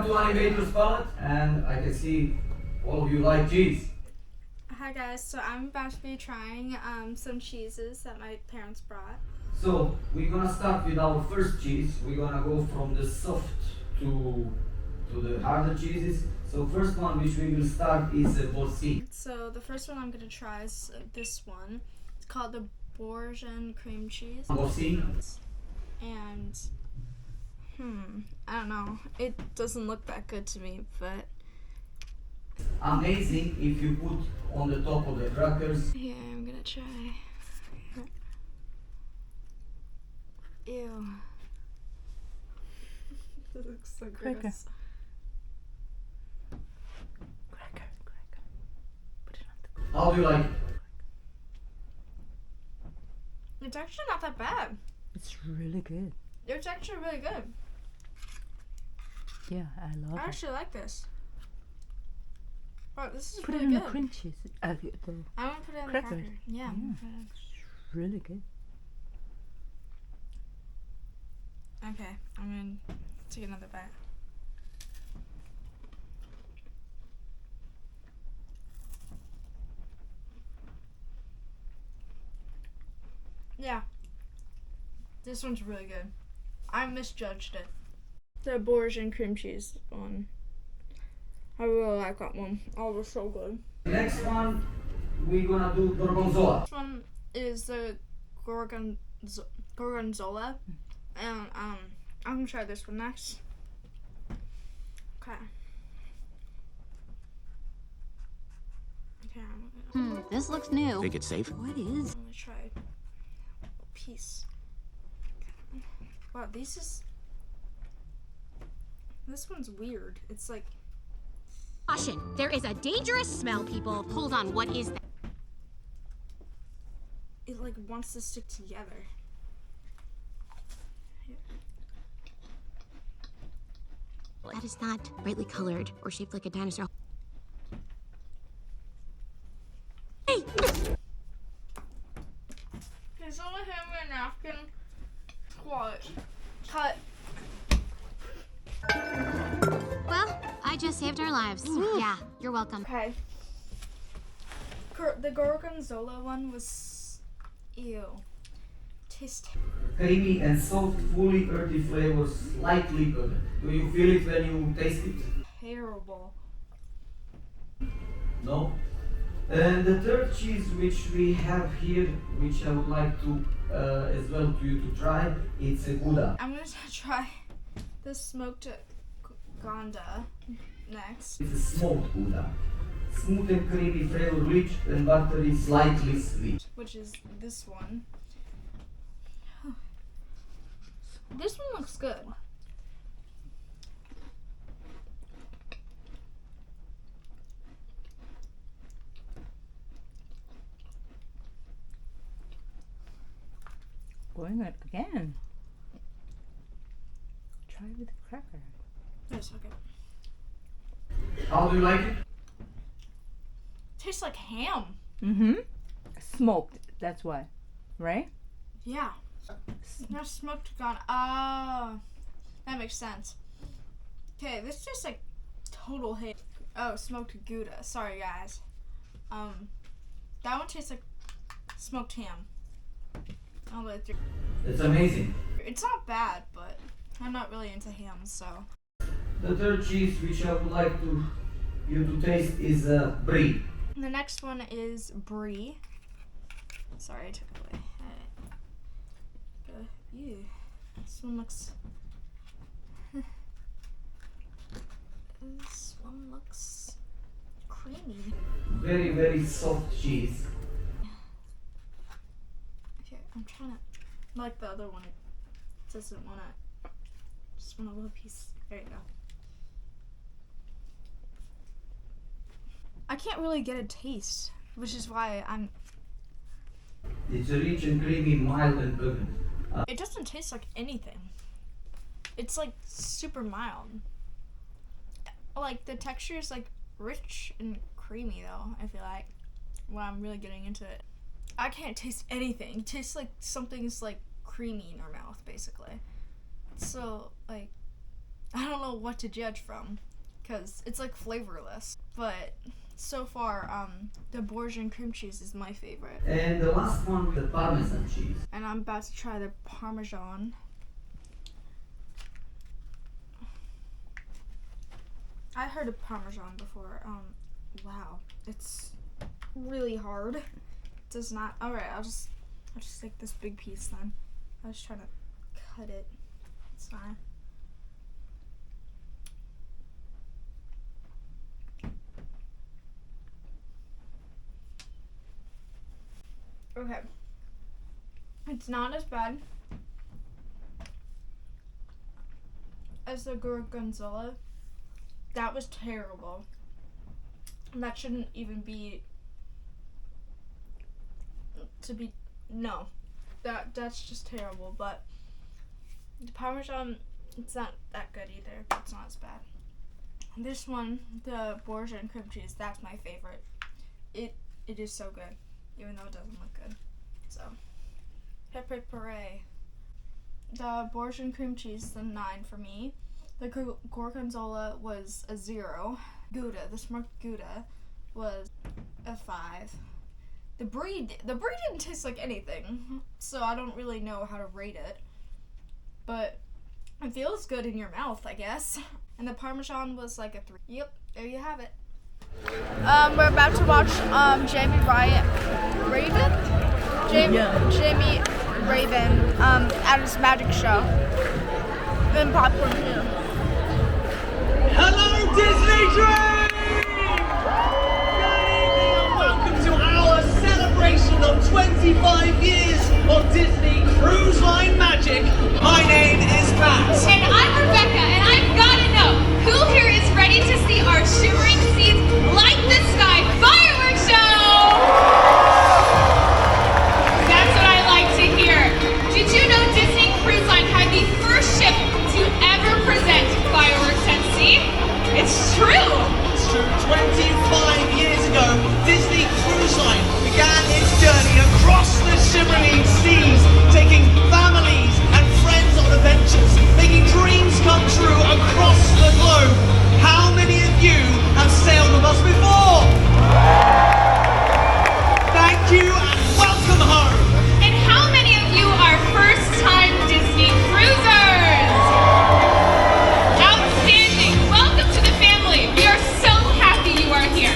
to Animator's Palate, and I can see all of you like cheese. Hi guys, so I'm about to be trying some cheeses that my parents brought. So we're gonna start with our first cheese. We're gonna go from the soft to the harder cheeses. So first one which we will start is Boursin. So the first one I'm gonna try is this one. It's called the Boursin cream cheese. Boursin. And I don't know. It doesn't look that good to me, but Amazing if you put on the top of the crackers. yeah, I'm gonna try. Ew. This looks so gross. Cracker. Put it on the How do you like it? It's actually not that bad. It's really good. It's actually really good. Yeah, I love I it. actually like this. Wow, this is Put it really in good. the cream cheese. The I'm gonna put it in the crackers. cracker. Yeah. It's really good. Okay, I'm gonna take another bite. Yeah. This one's really good. I misjudged it. The Boursin cream cheese one. I really like that one. Oh, it was so good. Next one we're gonna do Gorgonzola. This one is the Gorgonzola. And I'm gonna try this one next. Okay. Okay, This looks new. Think it's safe? What is? I'm gonna try a piece. Okay. Wow, this one's weird. It's like, Caution! There is a dangerous smell, people. Hold on, what is that? it like wants to stick together. That is not brightly colored or shaped like a dinosaur. Hey! Can someone hand me a napkin? What? Cut. Well, I just saved our lives. Yeah, you're welcome. Okay. The Gorgonzola one was, ew. Taste. Creamy and soft, fully earthy flavors, slightly good. Do you feel it when you taste it? Terrible. No? And the third cheese which we have here, which I would like to as well to you to try, it's a Gouda. I'm gonna try the smoked Gouda next. It's a smoked Gouda. Smooth and creamy, flavor rich and buttery, slightly sweet. Which is this one. This one looks good. Going it again. Try with the cracker. Yes, okay. How do you like it? Tastes like ham. Smoked, that's why. Right? Yeah. No smoked Gouda. Oh, that makes sense. Okay, this tastes like total hate. Oh, smoked Gouda. Sorry, guys. That one tastes like smoked ham. All the way through. It's amazing. It's not bad, but I'm not really into ham, so. The third cheese which I would like you to taste is Brie. The next one is Brie. Sorry, I took it away. Ew. This one looks. This one looks creamy. Very, very soft cheese. Okay, I'm trying to. Like the other one, it doesn't want to. Just want a little piece. There you go. I can't really get a taste, which is why I'm. It's a rich and creamy, mild and pleasant. It doesn't taste like anything. It's like super mild. Like the texture is like rich and creamy though, I feel like, when I'm really getting into it. I can't taste anything. It tastes like something's like creamy in your mouth, basically. So like, I don't know what to judge from, because it's like flavorless. But so far, the Boursin cream cheese is my favorite. And the last one, the Parmesan cheese. And I'm about to try the Parmesan. I heard of Parmesan before. Wow, it's really hard. It does not. All right, I'll just take this big piece then. I was trying to cut it. It's fine. Okay. It's not as bad as the Gorgonzola. That was terrible. That shouldn't even be no. That's just terrible, but the Parmesan, it's not that good either, but it's not as bad. This one, the Boursin cream cheese, that's my favorite. It is so good, even though it doesn't look good. So, hooray. The Boursin cream cheese is a 9 for me. The Gorgonzola was a 0. Gouda, the smoked Gouda, was a 5. The Brie didn't taste like anything, so I don't really know how to rate it. But it feels good in your mouth, I guess. And the Parmesan was like a 3. Yep, there you have it. We're about to watch Jamie Raven at his magic show. And popcorn too. Hello, Disney Dream! Good evening and welcome to our celebration of 25 years of Disney Cruise Line magic. My name is Matt. And I'm Rebecca, and I've got to know, who here is ready to see our shimmering seas light the sky fireworks show? That's what I like to hear. Did you know Disney Cruise Line had the first ship to ever present fireworks at sea? It's true! It's true. 25 years ago, Disney Cruise Line began its journey across the shimmering seas, taking families and friends on adventures, making dreams come true across the globe. How many of you have sailed with us before? Thank you and welcome home. And how many of you are first-time Disney cruisers? Outstanding! Welcome to the family. We are so happy you are here.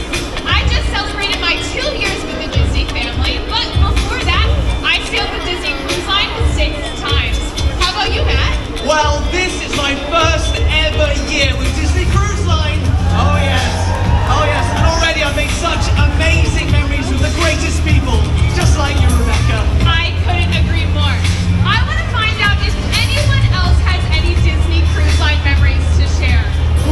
I just celebrated my 2 years with the Disney family, but before that, I sailed the Disney Cruise Line 6 times. How about you, Matt? Well, this is my first ever year with Disney Cruise Line. Oh yes, and already I've made such amazing memories with the greatest people, just like you, Rebecca. I couldn't agree more. I want to find out if anyone else has any Disney Cruise Line memories to share.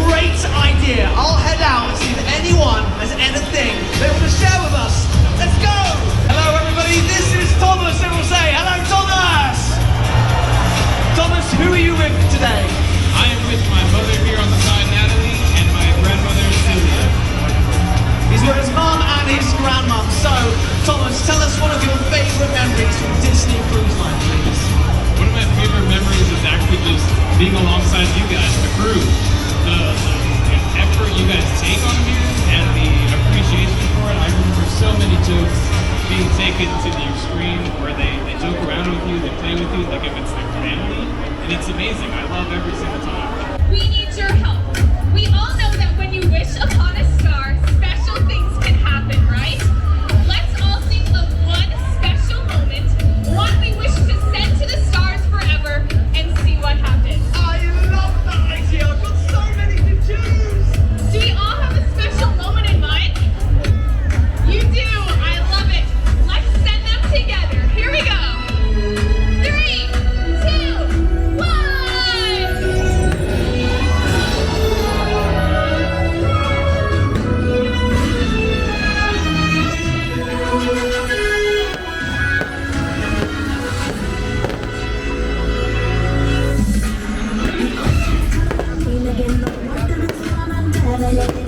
Great idea. I'll head out and see if anyone has anything they want to share with us. Let's go. Hello everybody, this is Thomas. Everyone say, hello Thomas. Thomas, who are you with today? I am with my mother here on the side, Natalie, and my grandmother, Sylvia. He's with his mum and his grandmum. So, Thomas, tell us one of your favourite memories from Disney Cruise Line, please. One of my favorite memories is actually just being alongside you guys, the crew. The effort you guys take on here and the appreciation for it. I remember so many jokes being taken to the extreme where they joke around with you, they play with you like if it's their family. And it's amazing. I love every single time. We need your help. We all know that when you wish upon a star, special things can happen, right? Let's all think of one special moment, one we wish to send to the stars forever, and see what happens. I love that idea. I've got so many to choose. Do we all have a special moment in mind? You do. I love it. Let's send them together. Here we go. 3, 2, 1. Again,